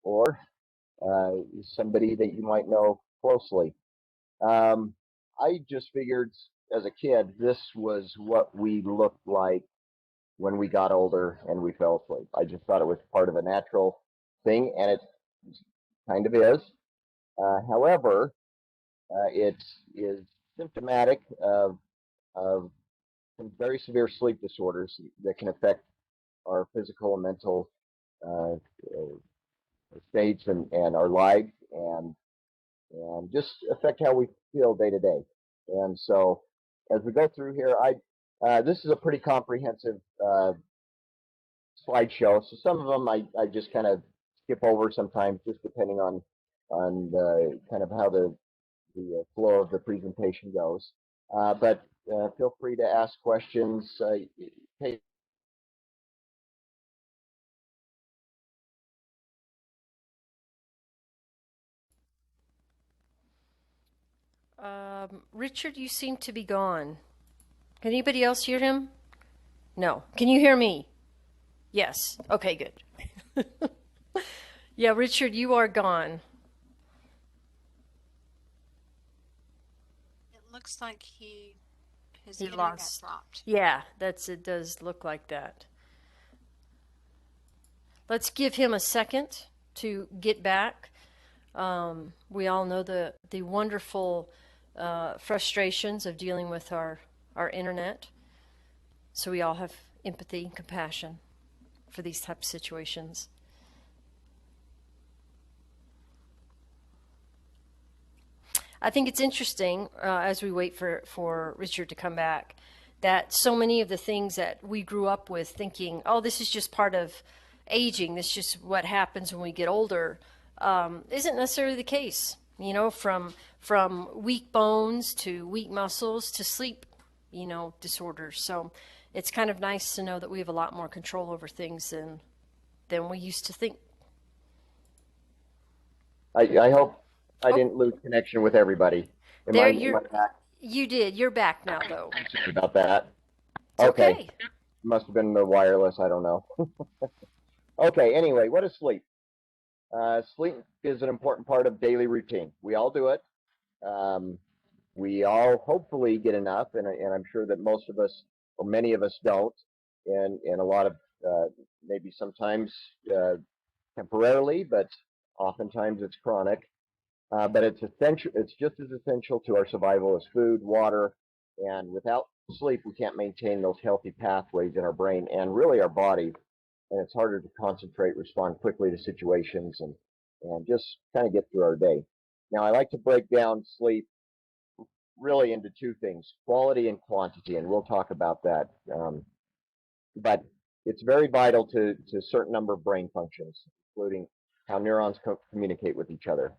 or somebody that you might know closely. Um, I just figured as a kid, this was what we looked like when we got older and we fell asleep. I just thought it was part of a natural thing, and it kind of is. However, it is symptomatic of some very severe sleep disorders that can affect our physical and mental uh, states and our lives and just affect how we feel day to day. And so, as we go through here, this is a pretty comprehensive slideshow. So some of them I just kind of skip over sometimes, just depending on the kind of how the flow of the presentation goes. But feel free to ask questions. Hey, Richard, you seem to be gone. Can anybody else hear him? No. Can you hear me? Yes. Okay, good. Yeah, Richard, you are gone. It looks like his He internet lost. dropped. Yeah, it does look like that. Let's give him a second to get back. We all know the wonderful frustrations of dealing with our internet. So we all have empathy and compassion for these type of situations. I think it's interesting as we wait for Richard to come back that so many of the things that we grew up with thinking, oh, this is just part of aging, this is just what happens when we get older, isn't necessarily the case. You know, from weak bones to weak muscles to sleep, disorders. So it's kind of nice to know that we have a lot more control over things than we used to think. I hope I Oh, didn't lose connection with everybody. Am I there am I back? you did. You're back now, though. Sorry about that. It's Okay, okay. must have been the wireless. I don't know. Okay. Anyway, what is sleep? Sleep is an important part of daily routine. We all do it. Um, we all hopefully get enough, and I'm sure that most of us or many of us don't, and a lot of maybe sometimes uh, temporarily, but oftentimes it's chronic. But it's essential. It's just as essential to our survival as food, water, and without sleep, we can't maintain those healthy pathways in our brain and really our body. And it's harder to concentrate, respond quickly to situations, and just kind of get through our day. Now, I like to break down sleep really into two things: quality and quantity, and we'll talk about that. But it's very vital to a certain number of brain functions, including how neurons communicate with each other.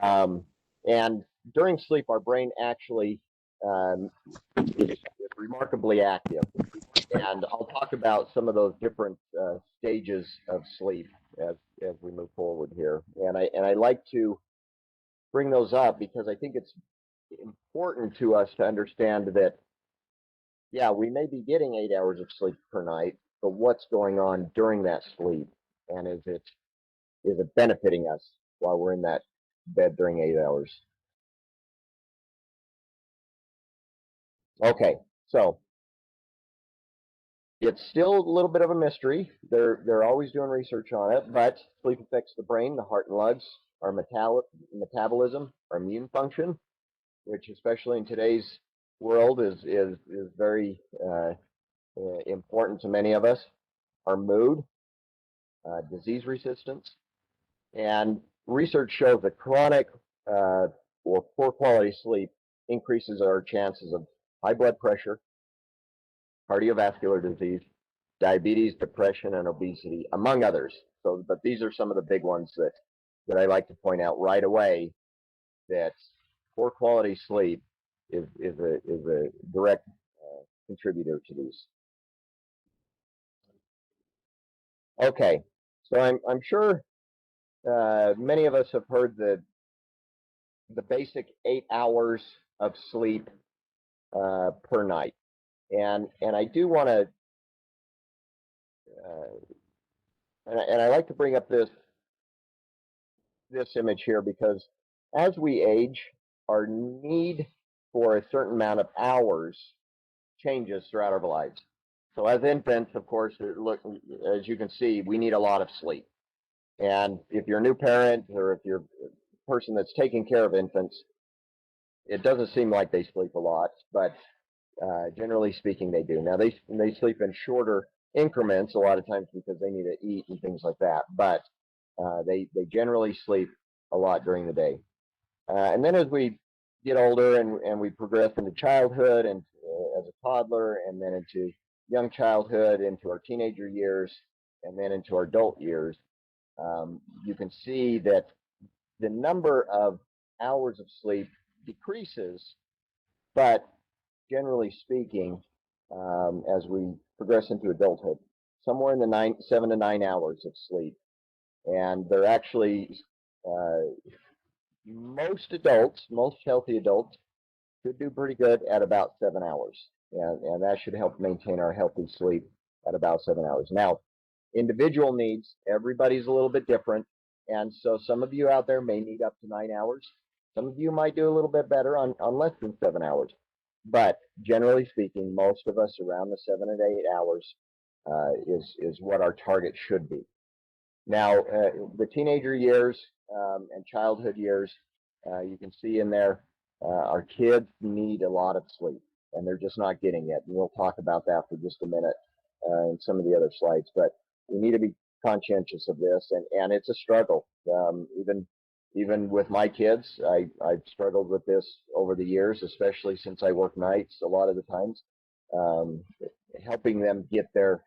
Um, and during sleep, our brain actually um, is remarkably active. And I'll talk about some of those different stages of sleep as we move forward here. And I like to bring those up because I think it's important to us to understand that yeah, we may be getting 8 hours of sleep per night, but what's going on during that sleep, and is it benefiting us while we're in that bed during 8 hours? Okay, so it's still a little bit of a mystery. They're always doing research on it, but sleep affects the brain, the heart and lungs, our metabolism, our immune function, which especially in today's world is very important to many of us. Our mood, disease resistance, and research shows that chronic uh, or poor quality sleep increases our chances of high blood pressure, cardiovascular disease, diabetes, depression, and obesity, among others. So, but these are some of the big ones that I like to point out right away. That poor quality sleep is a direct contributor to these. Okay, so I'm sure many of us have heard the basic 8 hours of sleep per night, and I do want to, and I like to bring up this. this image here because as we age, our need for a certain amount of hours changes throughout our lives. So as infants, of course, look, as you can see, we need a lot of sleep. And if you're a new parent or if you're a person that's taking care of infants, it doesn't seem like they sleep a lot, but generally speaking, they do. Now, they sleep in shorter increments a lot of times because they need to eat and things like that, but they generally sleep a lot during the day. And then as we get older and we progress into childhood and as a toddler and then into young childhood, into our teenager years, and then into our adult years, you can see that the number of hours of sleep decreases, but generally speaking, as we progress into adulthood, somewhere in the 7 to 9 hours of sleep. And they're actually, most adults, most healthy adults, should do pretty good at about 7 hours. And that should help maintain our healthy sleep at about 7 hours. Now, individual needs, everybody's a little bit different. And so some of you out there may need up to 9 hours. Some of you might do a little bit better on less than 7 hours. But generally speaking, most of us around the 7 to 8 hours is what our target should be. Now, the teenager years and childhood years, you can see in there, our kids need a lot of sleep, and they're just not getting it. And we'll talk about that for just a minute in some of the other slides. But we need to be conscientious of this, and it's a struggle. Even with my kids, I've struggled with this over the years, especially since I work nights a lot of the times. Helping them get their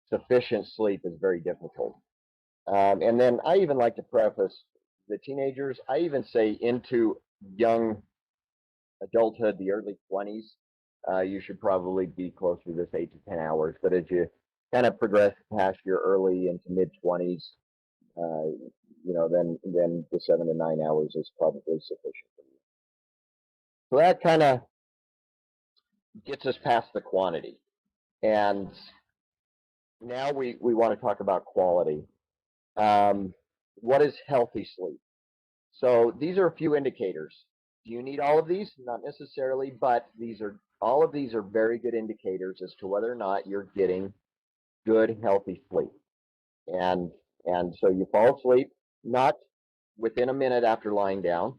sufficient sleep is very difficult. And then I even like to preface the teenagers, I even say into young adulthood, the early 20s, you should probably be closer to this 8 to 10 hours. But as you kind of progress past your early into mid 20s, then the 7 to 9 hours is probably sufficient for you. So that kind of gets us past the quantity. And now we want to talk about quality. What is healthy sleep? So these are a few indicators. Do you need all of these? Not necessarily, but all of these are very good indicators as to whether or not you're getting good, healthy sleep. And so you fall asleep, not within a minute after lying down,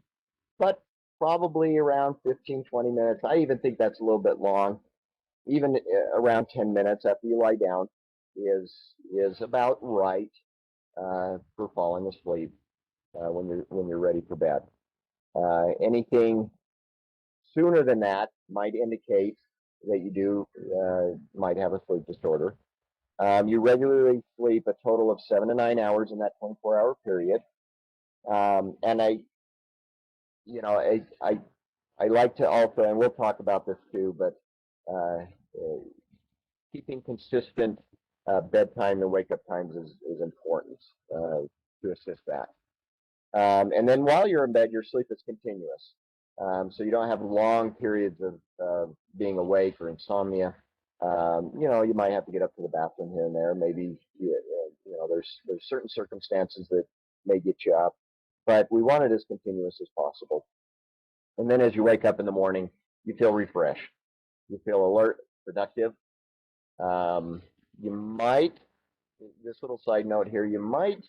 but probably around 15, 20 minutes. I even think that's a little bit long. Even around 10 minutes after you lie down is about right for falling asleep when you're ready for bed. Anything sooner than that might indicate that you might have a sleep disorder. You regularly sleep a total of 7 to 9 hours in that 24-hour period. And I like to also, and we'll talk about this too, but keeping consistent bedtime and wake up times is important to assist that. And then while you're in bed, your sleep is continuous. So you don't have long periods of being awake or insomnia. You might have to get up to the bathroom here and there. Maybe there's certain circumstances that may get you up, but we want it as continuous as possible. And then as you wake up in the morning, you feel refreshed. You feel alert, productive. You might, this little side note here, you might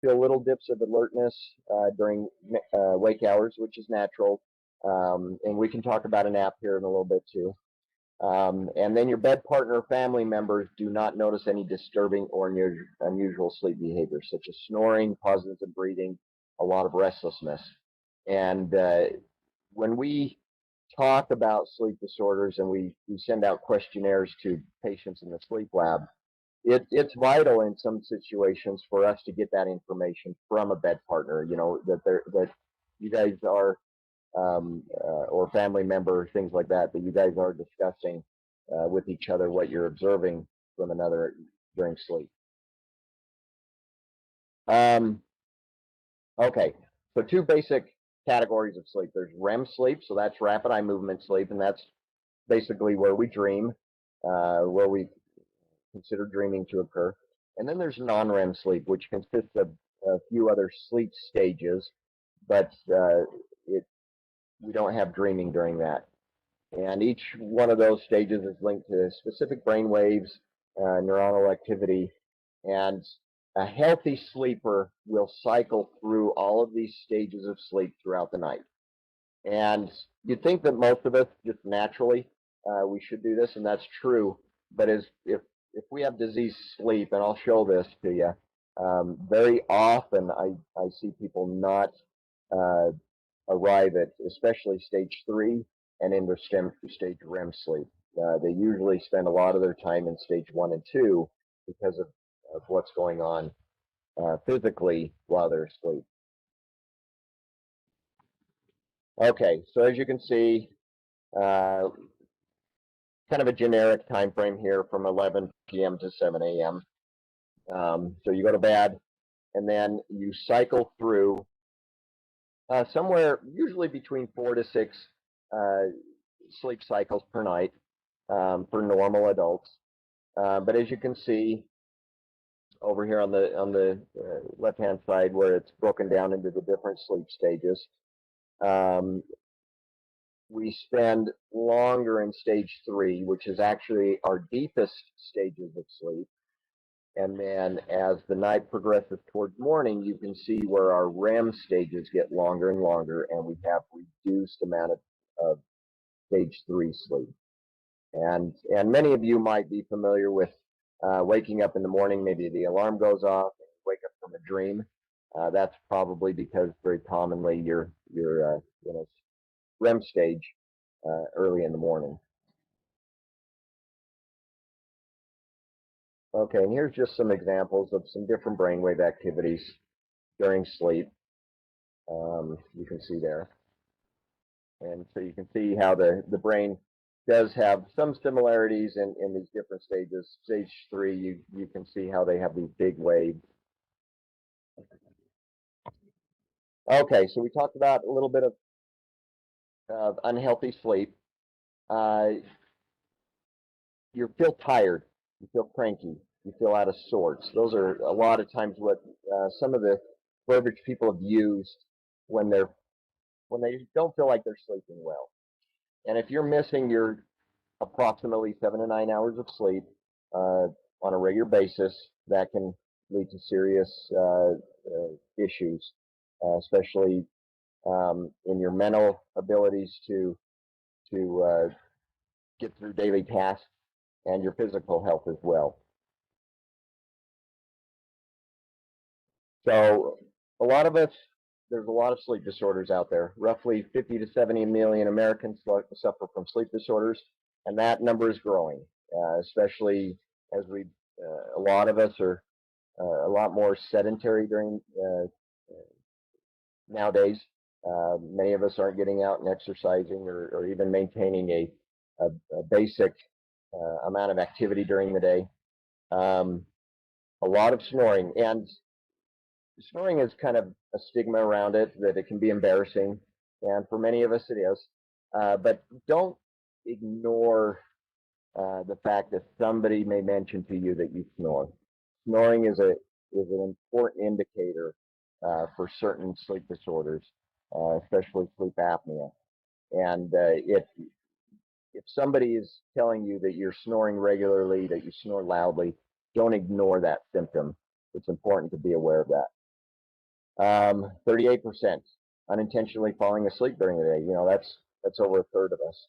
feel little dips of alertness during wake hours, which is natural. And we can talk about a nap here in a little bit too. And then your bed partner or family members do not notice any disturbing or unusual sleep behaviors, such as snoring, pauses in breathing, a lot of restlessness. And when we talk about sleep disorders and we send out questionnaires to patients in the sleep lab, it's vital in some situations for us to get that information from a bed partner, that you guys are, or family member, things like that you guys are discussing with each other what you're observing from another during sleep. Okay, so two basic categories of sleep. There's REM sleep, so that's rapid eye movement sleep, and that's basically where we dream, where we consider dreaming to occur. And then there's non-REM sleep, which consists of a few other sleep stages, but we don't have dreaming during that. And each one of those stages is linked to specific brain waves, neuronal activity, and a healthy sleeper will cycle through all of these stages of sleep throughout the night. And you'd think that most of us just naturally we should do this, and that's true. But if we have diseased sleep, and I'll show this to you, very often I see people not arrive at especially stage 3 and into stage REM sleep. They usually spend a lot of their time in stage 1 and 2 because of what's going on physically while they're asleep. Okay, so as you can see, kind of a generic time frame here from 11 p.m. to 7 a.m. So you go to bed, and then you cycle through somewhere usually between 4 to 6 sleep cycles per night for normal adults. But as you can see over here on the left-hand side, where it's broken down into the different sleep stages, we spend longer in stage 3, which is actually our deepest stages of sleep. And then as the night progresses towards morning, you can see where our REM stages get longer and longer, and we have reduced amount of stage 3 sleep. And many of you might be familiar with waking up in the morning, maybe the alarm goes off, and you wake up from a dream. That's probably because very commonly you're REM stage early in the morning. Okay, and here's just some examples of some different brainwave activities during sleep. You can see there. And so you can see how the brain does have some similarities in these different stages. Stage 3, you can see how they have these big waves. Okay, so we talked about a little bit of unhealthy sleep. You feel tired, you feel cranky, you feel out of sorts. Those are a lot of times what some of the verbiage people have used when they don't feel like they're sleeping well. And if you're missing your approximately 7 to 9 hours of sleep on a regular basis, that can lead to serious issues, especially in your mental abilities to get through daily tasks and your physical health as well. So a lot of us, there's a lot of sleep disorders out there. Roughly 50 to 70 million Americans suffer from sleep disorders, and that number is growing, especially as a lot of us are a lot more sedentary during nowadays. Many of us aren't getting out and exercising or even maintaining a basic amount of activity during the day. A lot of snoring, and snoring is kind of a stigma around it, that it can be embarrassing, and for many of us it is. But don't ignore the fact that somebody may mention to you that you snore. Snoring is an important indicator for certain sleep disorders, especially sleep apnea. And if somebody is telling you that you're snoring regularly, that you snore loudly, don't ignore that symptom. It's important to be aware of that. 38% unintentionally falling asleep during the day. You know, that's over a third of us.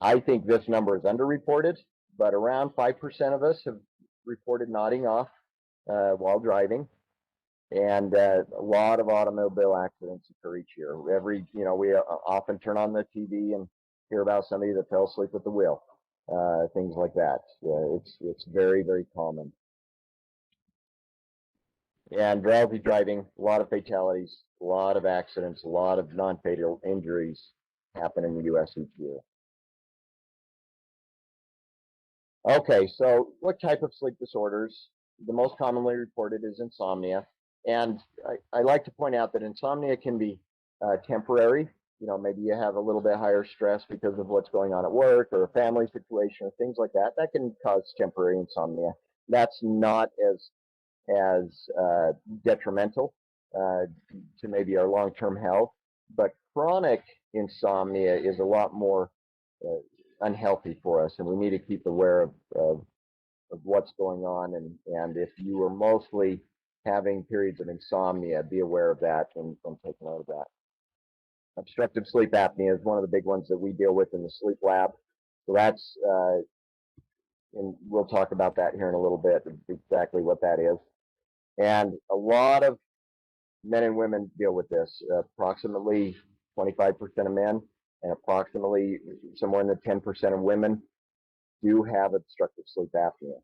I think this number is underreported, but around 5% of us have reported nodding off while driving. And a lot of automobile accidents occur each year. We often turn on the TV and hear about somebody that fell asleep at the wheel, things like that. It's very, very common. And drowsy driving, a lot of fatalities, a lot of accidents, a lot of non-fatal injuries happen in the U.S. each year. Okay, so what type of sleep disorders? The most commonly reported is insomnia. And I like to point out that insomnia can be temporary. You know, maybe you have a little bit higher stress because of what's going on at work or a family situation or things like that. That can cause temporary insomnia. That's not as as detrimental to maybe our long-term health, but chronic insomnia is a lot more unhealthy for us, and we need to keep aware of what's going on. And if you are mostly having periods of insomnia, be aware of that and take note of that. Obstructive sleep apnea is one of the big ones that we deal with in the sleep lab. So that's, and we'll talk about that here in a little bit, exactly what that is. And a lot of men and women deal with this. Approximately 25% of men and approximately somewhere in the 10% of women do have obstructive sleep apnea.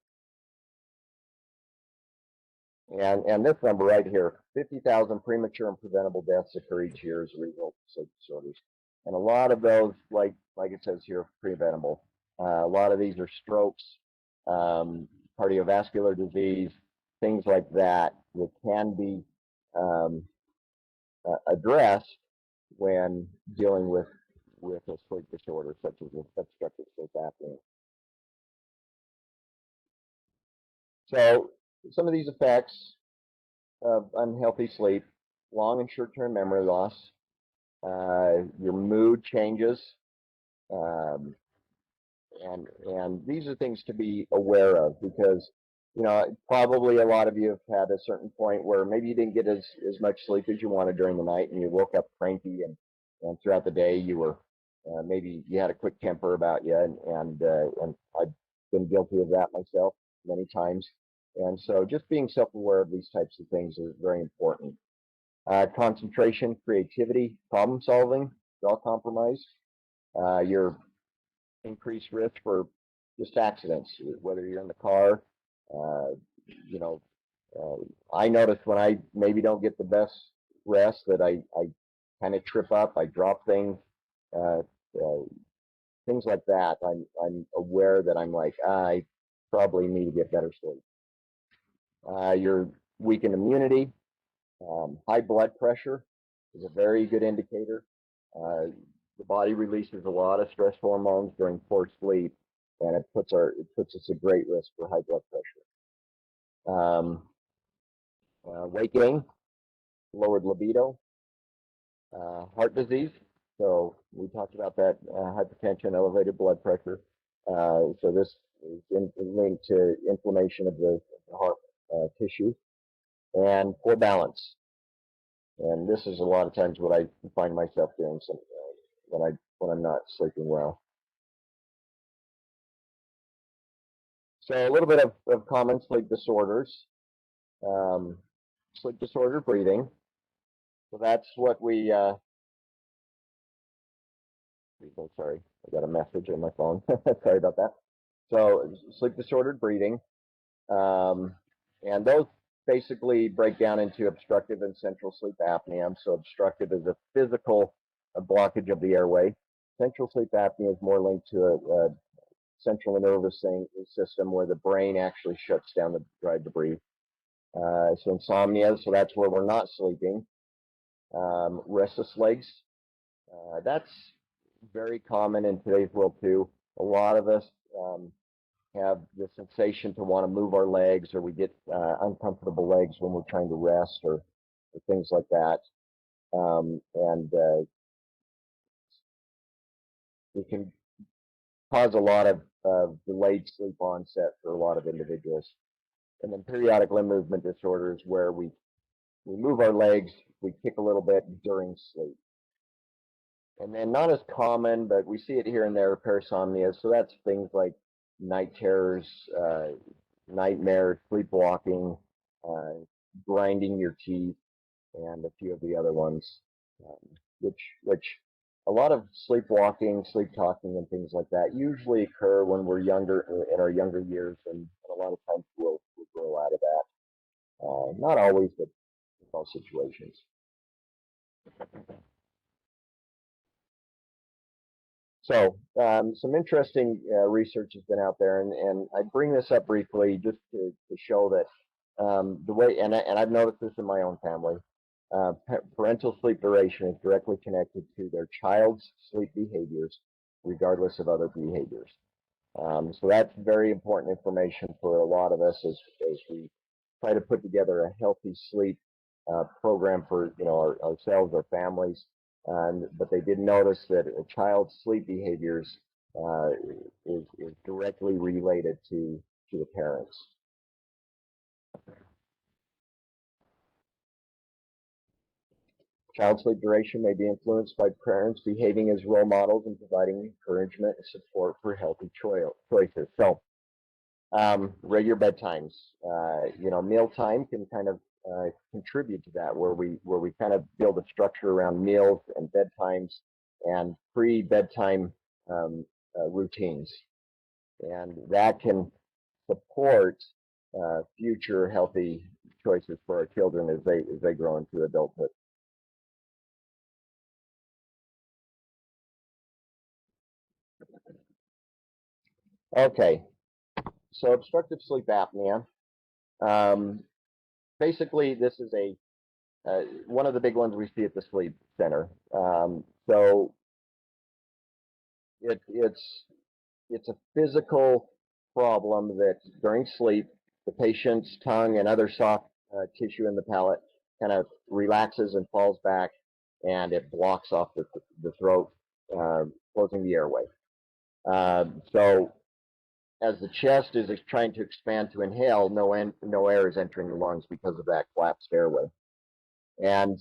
And this number right here, 50,000 premature and preventable deaths occur each year as a result of sleep disorders. And a lot of those, like it says here, preventable. A lot of these are strokes, cardiovascular disease, things like that can be addressed when dealing with a sleep disorder such as obstructive sleep apnea. So some of these effects of unhealthy sleep: long and short-term memory loss, your mood changes, and these are things to be aware of, because probably a lot of you have had a certain point where maybe you didn't get as much sleep as you wanted during the night, and you woke up cranky, and throughout the day you were maybe you had a quick temper about you, and I've been guilty of that myself many times. And so just being self-aware of these types of things is very important. Concentration, creativity, problem solving is all compromised. Your increased risk for just accidents, whether you're in the car. I notice when I maybe don't get the best rest that I kind of trip up, I drop things, things like that. I'm aware that I'm like, I probably need to get better sleep. Your weakened immunity, high blood pressure is a very good indicator. The body releases a lot of stress hormones during poor sleep, and it puts us at great risk for high blood pressure. Weight gain, lowered libido, heart disease. So we talked about that, hypertension, elevated blood pressure. So this is linked to inflammation of the heart tissue, and poor balance. And this is a lot of times what I find myself doing when I'm not sleeping well. So a little bit of common sleep disorders. Sleep disorder breathing. So that's what we. Sorry, I got a message on my phone. Sorry about that. So sleep disordered breathing, and those basically break down into obstructive and central sleep apnea. So obstructive is a physical blockage of the airway. Central sleep apnea is more linked to a central nervous system where the brain actually shuts down the drive to breathe. So insomnia, so that's where we're not sleeping. Restless legs, that's very common in today's world too. A lot of us have the sensation to want to move our legs, or we get uncomfortable legs when we're trying to rest, or things like that. And it can cause a lot of delayed sleep onset for a lot of individuals. And then periodic limb movement disorders, where we move our legs, we kick a little bit during sleep. And then not as common, but we see it here and there, parasomnia. So that's things like night terrors, nightmares, sleepwalking, grinding your teeth, and a few of the other ones, which a lot of sleepwalking, sleep talking, and things like that usually occur when we're younger, in our younger years, and a lot of times we'll grow out of that. Not always, but in all situations. So some interesting research has been out there, and I bring this up briefly just to show that the way, and I've noticed this in my own family, parental sleep duration is directly connected to their child's sleep behaviors, regardless of other behaviors. So that's very important information for a lot of us as we try to put together a healthy sleep program for ourselves, our families. But they did notice that a child's sleep behaviors is directly related to the parents. Child sleep duration may be influenced by parents behaving as role models and providing encouragement and support for healthy choices. So, regular bedtimes, mealtime can kind of contribute to that, where we kind of build a structure around meals and bedtimes and pre-bedtime routines, and that can support future healthy choices for our children as they grow into adulthood. Okay, so obstructive sleep apnea. Basically, this is one of the big ones we see at the sleep center. So it's a physical problem that during sleep, the patient's tongue and other soft tissue in the palate kind of relaxes and falls back, and it blocks off the throat, closing the airway. So as the chest is trying to expand to inhale, no air is entering the lungs because of that collapsed airway. And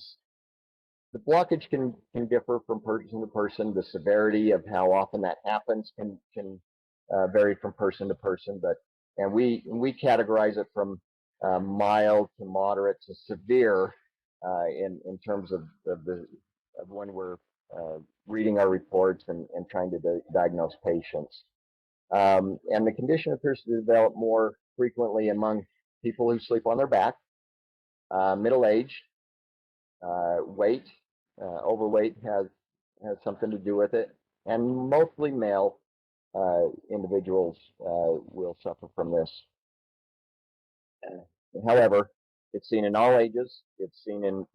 the blockage can differ from person to person. The severity of how often that happens can vary from person to person. And we categorize it from mild to moderate to severe in terms of when we're reading our reports and trying to diagnose patients. And the condition appears to develop more frequently among people who sleep on their back, middle age, weight, overweight has something to do with it, and mostly male individuals will suffer from this. However, it's seen in all ages. It's seen in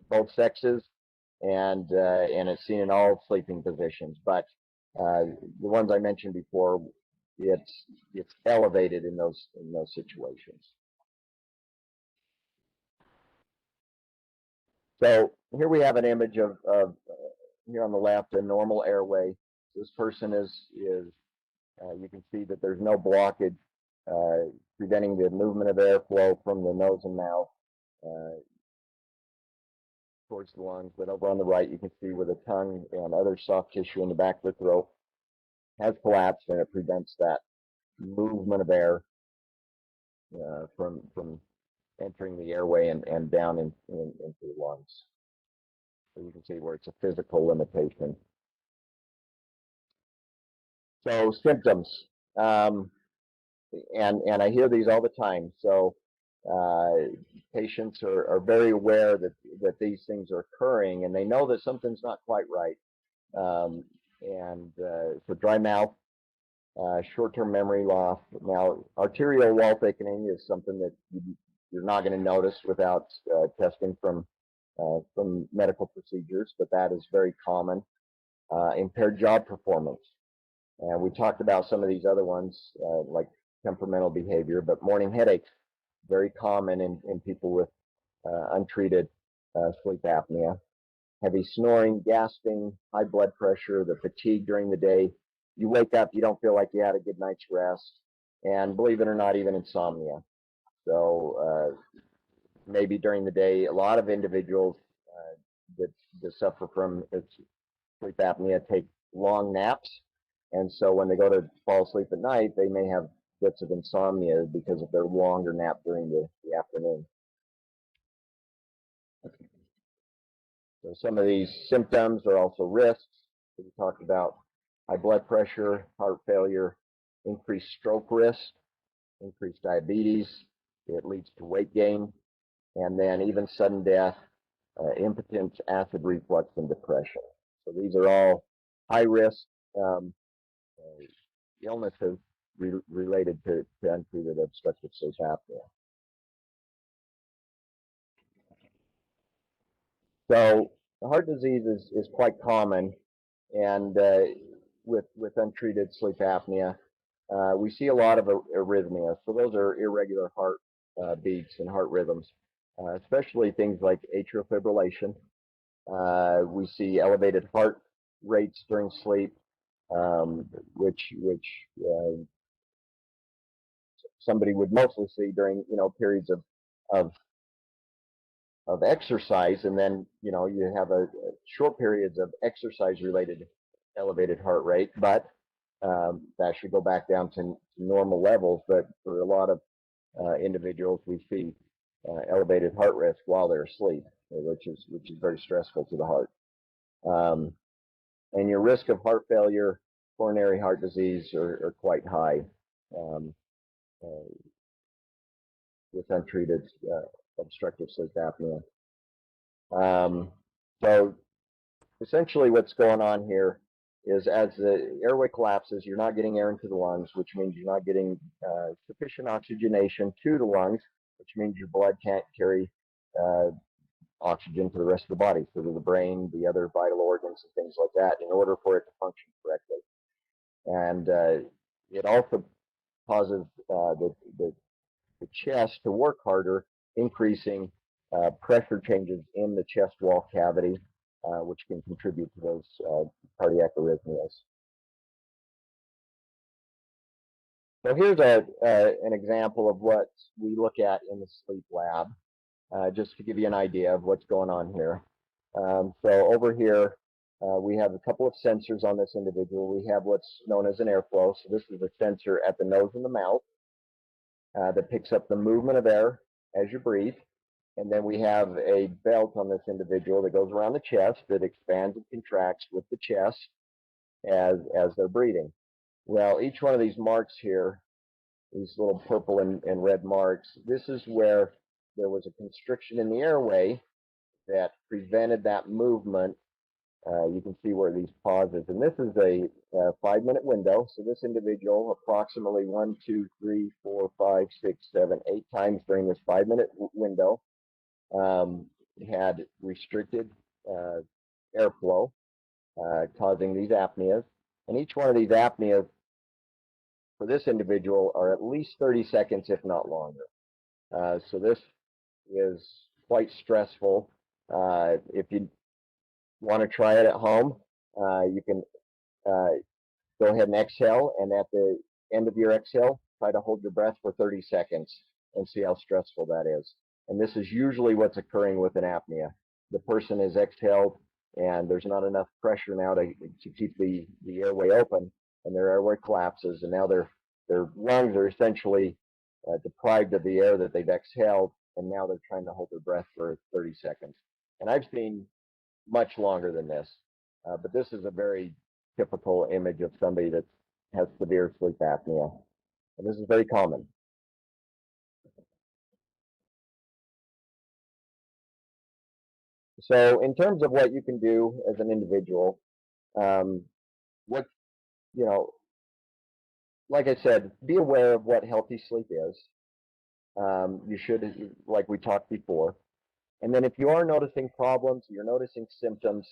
both sexes, and it's seen in all sleeping positions. But the ones I mentioned before, it's elevated in those situations. So here we have an image of here on the left, a normal airway. This person is you can see that there's no blockage preventing the movement of airflow from the nose and mouth towards the lungs. But over on the right, you can see where the tongue and other soft tissue in the back of the throat has collapsed, and it prevents that movement of air from entering the airway and down into the lungs. So you can see where it's a physical limitation. So symptoms, and I hear these all the time. So patients are very aware that these things are occurring, and they know that something's not quite right. So dry mouth, short-term memory loss. Now, arterial wall thickening is something that you're not going to notice without testing from medical procedures, but that is very common. Impaired job performance. And we talked about some of these other ones, like temperamental behavior, but morning headaches, very common in people with untreated sleep apnea. Heavy snoring, gasping, high blood pressure, the fatigue during the day. You wake up, you don't feel like you had a good night's rest, and believe it or not, even insomnia. So maybe during the day, a lot of individuals that suffer from sleep apnea take long naps, and so when they go to fall asleep at night, they may have bits of insomnia because of their longer nap during the afternoon. So some of these symptoms are also risks that we talked about: high blood pressure, heart failure, increased stroke risk, increased diabetes. It leads to weight gain, and then even sudden death, impotence, acid reflux, and depression. So these are all high risk illnesses related to untreated obstructive sleep apnea. So heart disease is quite common, and with untreated sleep apnea, we see a lot of arrhythmia. So those are irregular heart beats and heart rhythms, especially things like atrial fibrillation. We see elevated heart rates during sleep, which somebody would mostly see during periods of of exercise, and then you have a short periods of exercise related elevated heart rate, but that should go back down to normal levels. But for a lot of individuals, we see elevated heart risk while they're asleep, which is very stressful to the heart. And your risk of heart failure, coronary heart disease are quite high with untreated obstructive sleep apnea. So essentially what's going on here is as the airway collapses, you're not getting air into the lungs, which means you're not getting sufficient oxygenation to the lungs, which means your blood can't carry oxygen to the rest of the body, so to the brain, the other vital organs, and things like that, in order for it to function correctly. And it also causes the chest to work harder, increasing pressure changes in the chest wall cavity, which can contribute to those cardiac arrhythmias. So here's an example of what we look at in the sleep lab, just to give you an idea of what's going on here. So over here, we have a couple of sensors on this individual. We have what's known as an airflow. So this is a sensor at the nose and the mouth that picks up the movement of air as you breathe. And then we have a belt on this individual that goes around the chest that expands and contracts with the chest as they're breathing. Well, each one of these marks here, these little purple and red marks, this is where there was a constriction in the airway that prevented that movement. You can see where these pauses, and this is a 5-minute window. So this individual, approximately 1, 2, 3, 4, 5, 6, 7, 8 times during this 5-minute window, had restricted airflow, causing these apneas. And each one of these apneas for this individual are at least 30 seconds, if not longer. So this is quite stressful. If you want to try it at home, you can go ahead and exhale, and at the end of your exhale, try to hold your breath for 30 seconds and see how stressful that is. And this is usually what's occurring with an apnea. The person is exhaled, and there's not enough pressure now to keep the airway open, and their airway collapses, and now their lungs are essentially deprived of the air that they've exhaled, and now they're trying to hold their breath for 30 seconds. And I've seen much longer than this, but this is a very typical image of somebody that has severe sleep apnea, and this is very common. So in terms of what you can do as an individual, what, like I said, be aware of what healthy sleep is. You should, like we talked before. And then if you are noticing problems, you're noticing symptoms,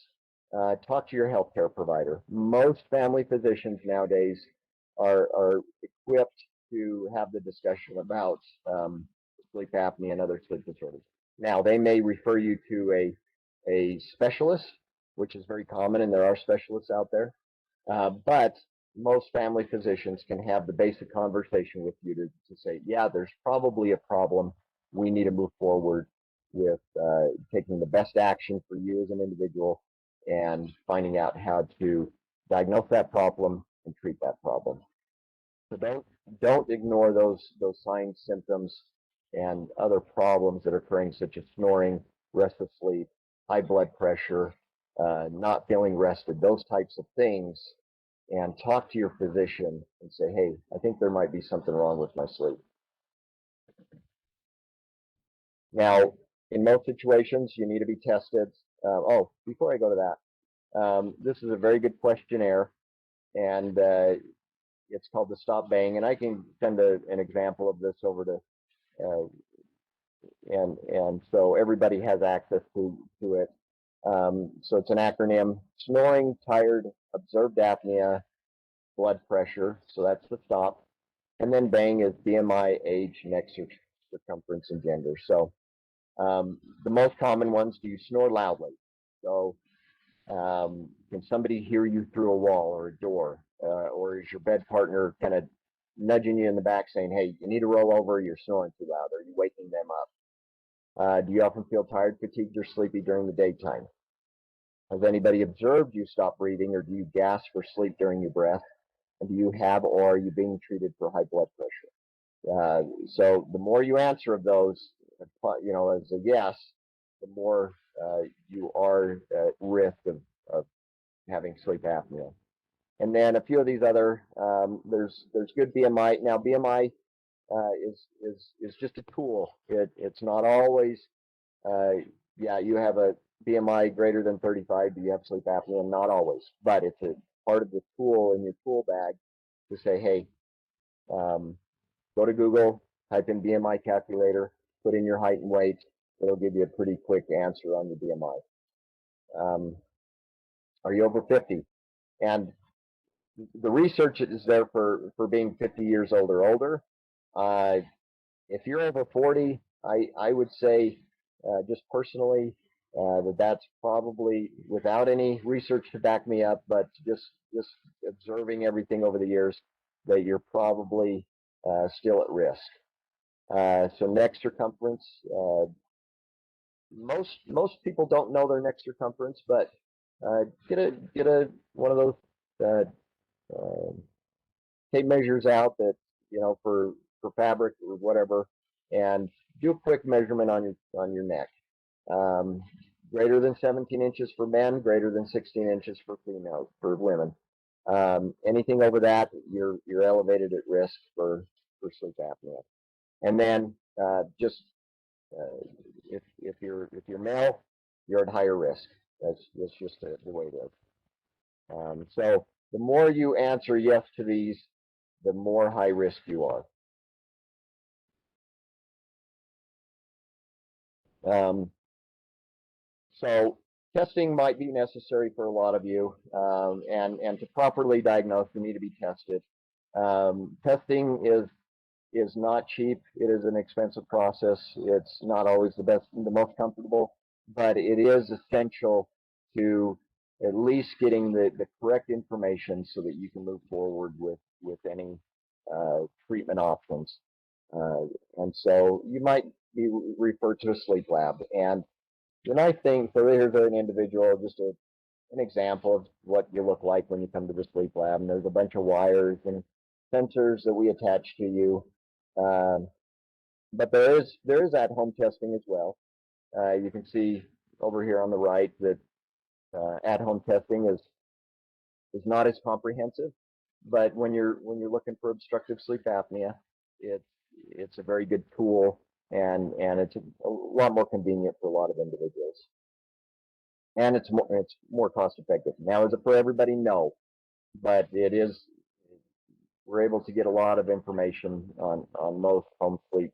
talk to your healthcare provider. Most family physicians nowadays are equipped to have the discussion about sleep apnea and other sleep disorders. Now, they may refer you to a specialist, which is very common, and there are specialists out there. But most family physicians can have the basic conversation with you to say, yeah, there's probably a problem. We need to move forward with taking the best action for you as an individual and finding out how to diagnose that problem and treat that problem. So don't ignore those signs, symptoms, and other problems that are occurring, such as snoring, restless sleep, high blood pressure, not feeling rested, those types of things, and talk to your physician and say, hey, I think there might be something wrong with my sleep. Now, in most situations, you need to be tested. Before I go to that, this is a very good questionnaire, and it's called the Stop Bang, and I can send an example of this over to, and so everybody has access to it. So it's an acronym: snoring, tired, observed apnea, blood pressure. So that's the stop. And then bang is BMI, age, neck circumference, and gender. So the most common ones, do you snore loudly? So can somebody hear you through a wall or a door? Or is your bed partner kind of nudging you in the back saying, hey, you need to roll over, you're snoring too loud? Are you waking them up? Do you often feel tired, fatigued, or sleepy during the daytime? Has anybody observed you stop breathing, or do you gasp for sleep during your breath? And do you have or are you being treated for high blood pressure? So the more you answer of those, as a yes, the more you are at risk of having sleep apnea. And then a few of these other, there's good BMI. Now BMI is just a tool. It's not always, you have a BMI greater than 35. Do you have sleep apnea? Not always, but it's a part of the tool in your tool bag to say, hey, go to Google, type in BMI calculator, put in your height and weight. It'll give you a pretty quick answer on your BMI. Are you over 50? And the research is there for being 50 years old or older. If you're over 40, I would say, just personally, that's probably, without any research to back me up, but just observing everything over the years, that you're probably still at risk. So neck circumference, most people don't know their neck circumference, but get one of those tape measures out that, for fabric or whatever, and do a quick measurement on your neck. Greater than 17 inches for men, greater than 16 inches for women. Anything over that, you're elevated at risk for sleep apnea. And then if you're male, you're at higher risk. That's just the way it is. So the more you answer yes to these, the more high risk you are. So testing might be necessary for a lot of you, and to properly diagnose, you need to be tested. Testing is not cheap. It is an expensive process. It's not always the most comfortable, but it is essential to at least getting the correct information so that you can move forward with any treatment options. And so you might be referred to a sleep lab. And the nice thing, so here's an individual, just an example of what you look like when you come to the sleep lab. And there's a bunch of wires and sensors that we attach to you. But there is at-home testing as well. You can see over here on the right that at-home testing is not as comprehensive. But when you're looking for obstructive sleep apnea, it's a very good tool, and it's a lot more convenient for a lot of individuals, and it's more cost effective. Now, is it for everybody? No, but it is. We're able to get a lot of information on most home sleep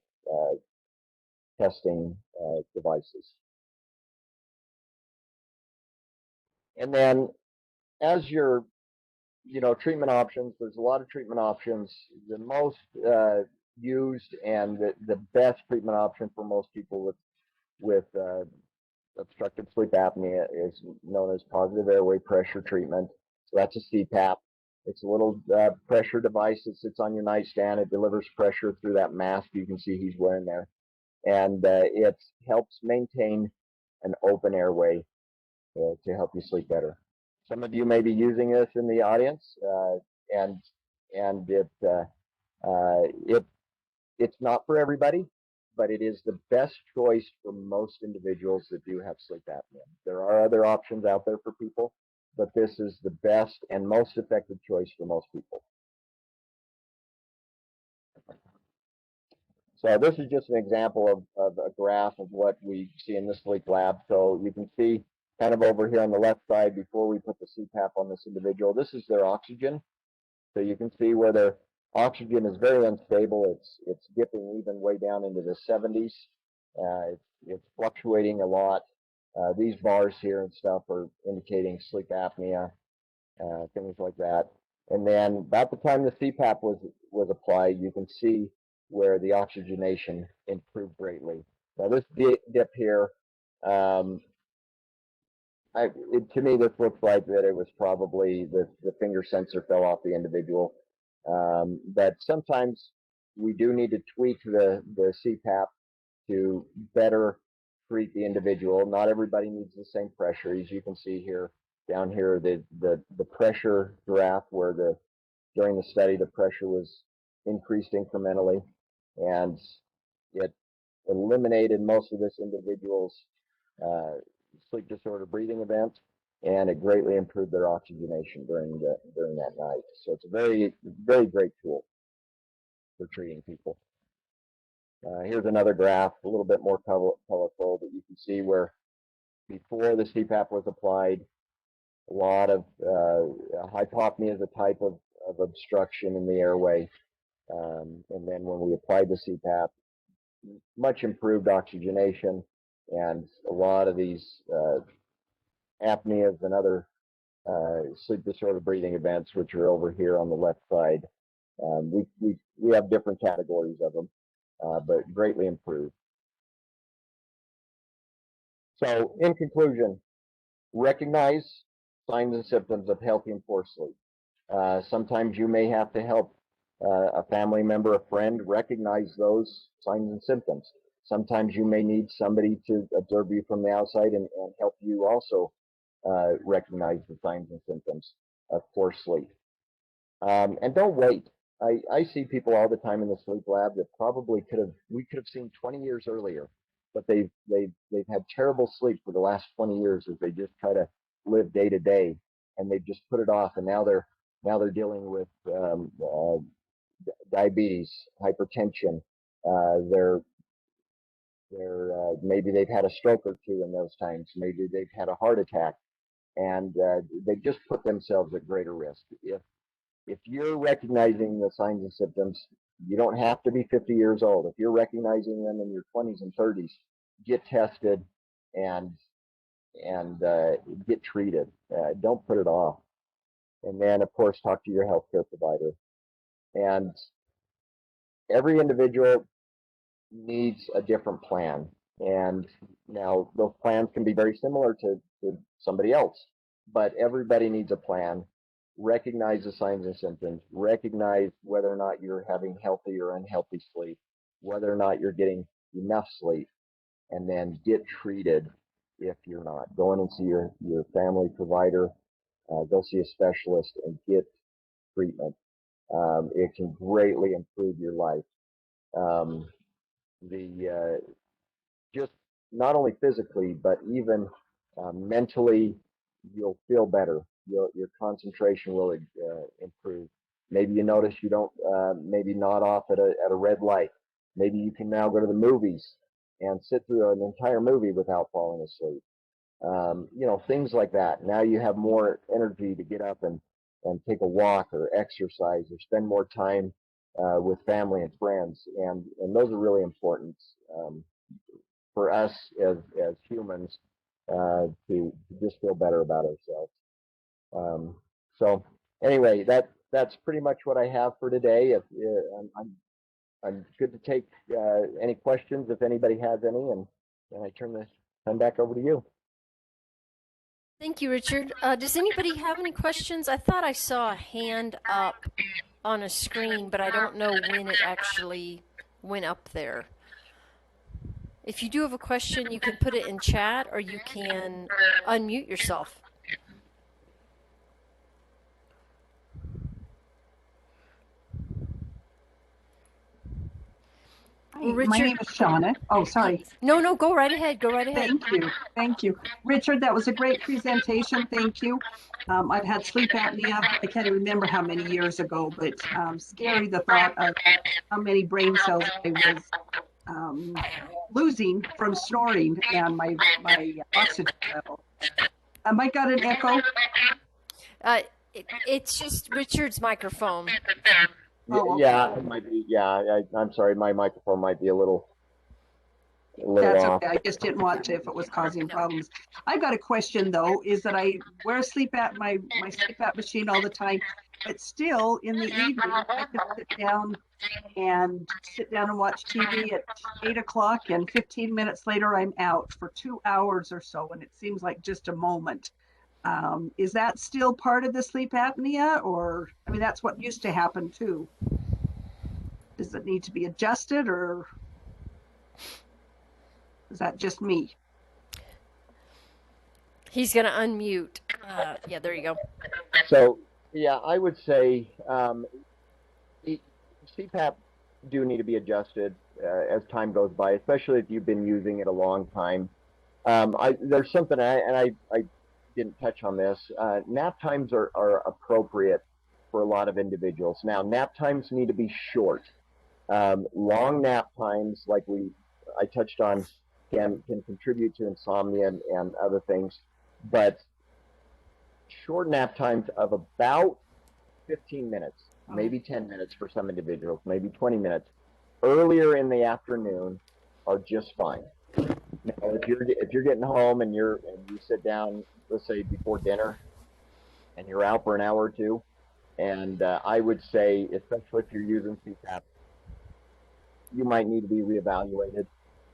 testing devices. And then as your treatment options, there's a lot of treatment options. The most used and the best treatment option for most people with obstructive sleep apnea is known as positive airway pressure treatment. So that's a CPAP. It's a little pressure device that sits on your nightstand. It delivers pressure through that mask you can see he's wearing there. And it helps maintain an open airway to help you sleep better. Some of you may be using this in the audience, and it's not for everybody, but it is the best choice for most individuals that do have sleep apnea. There are other options out there for people, but this is the best and most effective choice for most people. So this is just an example of a graph of what we see in the sleep lab. So you can see kind of over here on the left side, before we put the CPAP on this individual, this is their oxygen. So you can see where their oxygen is very unstable. It's dipping even way down into the 70s. It's fluctuating a lot. These bars here and stuff are indicating sleep apnea, things like that. And then about the time the CPAP was applied, you can see where the oxygenation improved greatly. Now this dip here, to me, this looks like that it was probably the finger sensor fell off the individual. But sometimes we do need to tweak the CPAP to better treat the individual. Not everybody needs the same pressure. As you can see here, down here, the pressure graph where during the study, the pressure was increased incrementally, and it eliminated most of this individual's uh, sleep disorder breathing event, and it greatly improved their oxygenation during that night. So it's a very, very great tool for treating people. Here's another graph, a little bit more colorful, but you can see where before the CPAP was applied, a lot of hypopnea is a type of obstruction in the airway. And then when we applied the CPAP, much improved oxygenation, and a lot of these apneas and other sleep disorder breathing events, which are over here on the left side. We have different categories of them, but greatly improved. So in conclusion, recognize signs and symptoms of healthy and poor sleep. Sometimes you may have to help a family member, a friend, recognize those signs and symptoms. Sometimes you may need somebody to observe you from the outside and help you also recognize the signs and symptoms of poor sleep. And don't wait. I see people all the time in the sleep lab that probably we could have seen 20 years earlier, but they've had terrible sleep for the last 20 years as they just try to live day to day, and they've just put it off, and now they're dealing with diabetes, hypertension. They're maybe they've had a stroke or two in those times. Maybe they've had a heart attack, and they've just put themselves at greater risk. If you're recognizing the signs and symptoms, you don't have to be 50 years old. If you're recognizing them in your 20s and 30s, get tested and get treated. Don't put it off. And then, of course, talk to your healthcare provider. And every individual needs a different plan. And now those plans can be very similar to somebody else, but everybody needs a plan. Recognize the signs and symptoms, recognize whether or not you're having healthy or unhealthy sleep, whether or not you're getting enough sleep, and then get treated if you're not. Go in and see your family provider, go see a specialist and get treatment. It can greatly improve your life. Just not only physically, but even mentally, you'll feel better. Your concentration will improve. Maybe you notice you don't maybe nod off at a red light. Maybe you can now go to the movies and sit through an entire movie without falling asleep. Things like that. Now you have more energy to get up and take a walk or exercise or spend more time with family and friends, and those are really important. For us as humans to just feel better about ourselves. So anyway, that's pretty much what I have for today. I'm good to take any questions if anybody has any, and I turn this time back over to you. Thank you, Richard. Does anybody have any questions? I thought I saw a hand up on a screen, but I don't know when it actually went up there. If you do have a question, you can put it in chat or you can unmute yourself. Hi, my name is Shauna. Oh, sorry. No, go right ahead. Go right ahead. Thank you. Richard, that was a great presentation. Thank you. I've had sleep apnea. I can't even remember how many years ago, but scary the thought of how many brain cells I was losing from snoring and my oxygen level. I got an echo. It's just Richard's microphone. Oh, okay. Yeah, it might be. Yeah, I'm sorry. My microphone might be a little a little That's off. okay. I just didn't want to if it was causing problems. I've got a question though, is that I wear a my sleep app machine all the time, but still in the evening I can sit down and watch TV at 8 o'clock, and 15 minutes later I'm out for 2 hours or so, and it seems like just a moment. Is that still part of the sleep apnea, or I mean that's what used to happen too? Does it need to be adjusted, or is that just me? He's going to unmute. Yeah, there you go. So, yeah, I would say CPAP do need to be adjusted as time goes by, especially if you've been using it a long time. There's something, I didn't touch on this. Nap times are appropriate for a lot of individuals. Now, nap times need to be short. Long nap times, like I touched on, can contribute to insomnia and other things, but short nap times of about 15 minutes, maybe 10 minutes for some individuals, maybe 20 minutes, earlier in the afternoon are just fine. Now, if you're getting home and you sit down, let's say before dinner, and you're out for an hour or two, and I would say, especially if you're using CPAP, you might need to be reevaluated,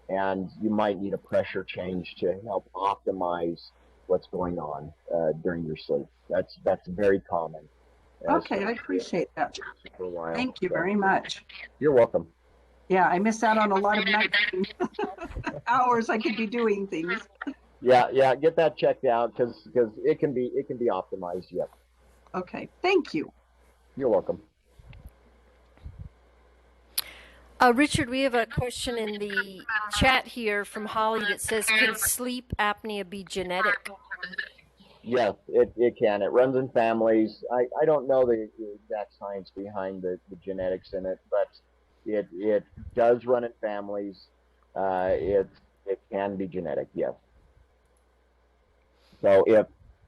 and you might need a pressure change to help optimize what's going on during your sleep. That's very common. Okay, I appreciate that. For a while. Thank you very much. You're welcome. Yeah, I miss out on a lot of night hours I could be doing things. Yeah, get that checked out because it can be optimized. Yep. Okay, thank you. You're welcome. Richard, we have a question in the chat here from Holly that says, can sleep apnea be genetic? Yes, it can. It runs in families. I don't know the exact science behind the genetics in it, but it does run in families. It can be genetic, yes. So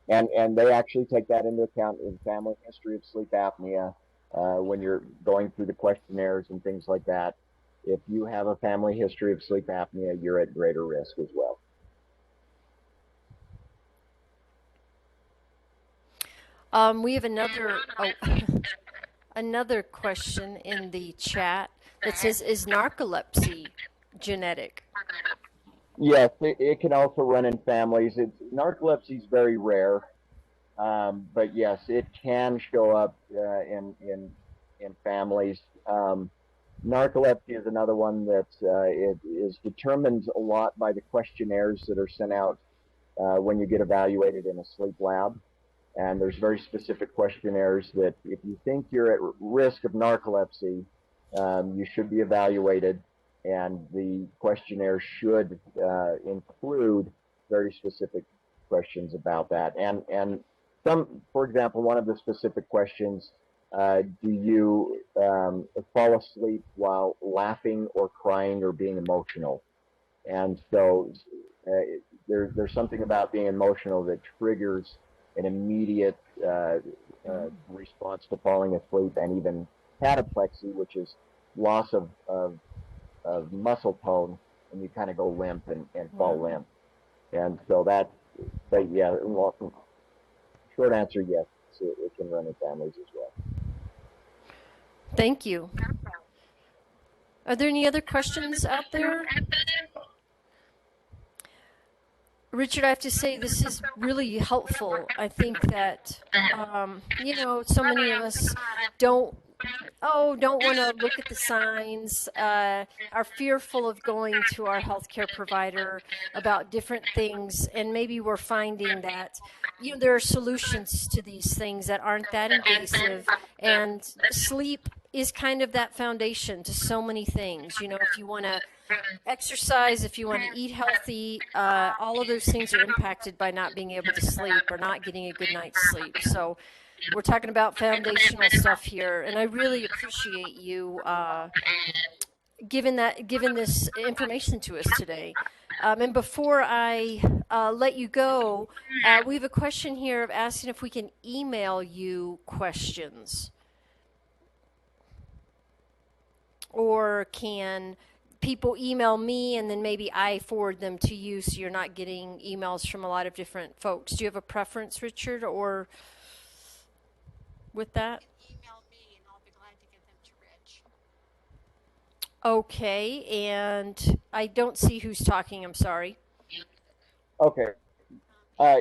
and they actually take that into account in family history of sleep apnea when you're going through the questionnaires and things like that. If you have a family history of sleep apnea, you're at greater risk as well. We have another question in the chat that says, is narcolepsy genetic? Yes, it can also run in families. Narcolepsy is very rare, but yes, it can show up in families. Narcolepsy is another one that it is determined a lot by the questionnaires that are sent out when you get evaluated in a sleep lab. And there's very specific questionnaires that if you think you're at risk of narcolepsy, you should be evaluated. And the questionnaire should include very specific questions about that. And some, for example, one of the specific questions, do you fall asleep while laughing or crying or being emotional? And so there's something about being emotional that triggers an immediate response to falling asleep, and even cataplexy, which is loss of muscle tone, and you kind of go limp and fall limp. And so but yeah, short answer, yes, it can run in families as well. Thank you. Are there any other questions out there? Richard, I have to say this is really helpful. I think that, so many of us don't want to look at the signs, are fearful of going to our healthcare provider about different things, and maybe we're finding that, there are solutions to these things that aren't that invasive, and sleep is kind of that foundation to so many things. If you want to exercise, if you want to eat healthy, all of those things are impacted by not being able to sleep or not getting a good night's sleep. So we're talking about foundational stuff here, and I really appreciate you giving this information to us today. And before I let you go, we have a question here of asking if we can email you questions, or can people email me and then maybe I forward them to you, so you're not getting emails from a lot of different folks. Do you have a preference, Richard, or with that? Email me and I'll be glad to get them to Rich. Okay, and I don't see who's talking. I'm sorry. Okay.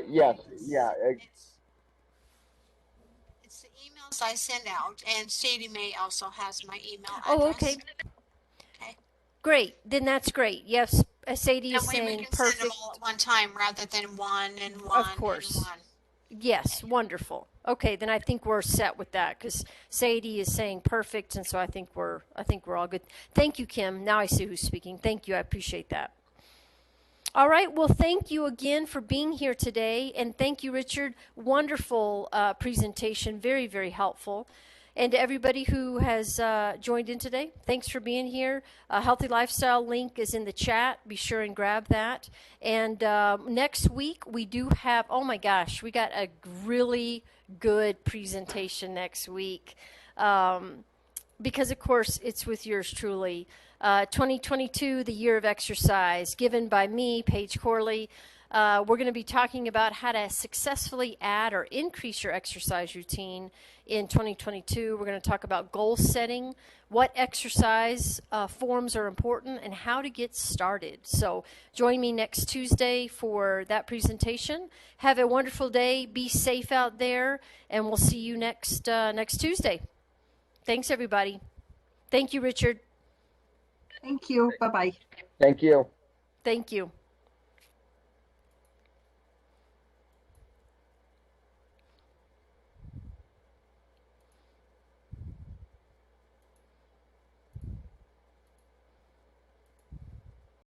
Yes. Yeah. It's the emails I send out, and Sadie Mae also has my email Oh, address. okay. Okay. Great. Then that's great. Yes, Sadie is That way we saying can send them perfect. all at one time rather than one and one Of course. and one. Yes, wonderful. Okay, then I think we're set with that because Sadie is saying perfect, and so I think we're all good. Thank you, Kim. Now I see who's speaking. Thank you. I appreciate that. All right. Well, thank you again for being here today, and thank you, Richard. Wonderful presentation. Very, very helpful. And to everybody who has joined in today, thanks for being here. Healthy Lifestyle link is in the chat. Be sure and grab that. And next week, we do have, oh my gosh, we got a really good presentation next week. Because, of course, it's with yours truly. 2022, the year of exercise, given by me, Paige Corley. We're going to be talking about how to successfully add or increase your exercise routine in 2022. We're going to talk about goal setting, what exercise forms are important, and how to get started. So join me next Tuesday for that presentation. Have a wonderful day. Be safe out there, and we'll see you next Tuesday. Thanks, everybody. Thank you, Richard. Thank you. Bye-bye. Thank you. Thank you.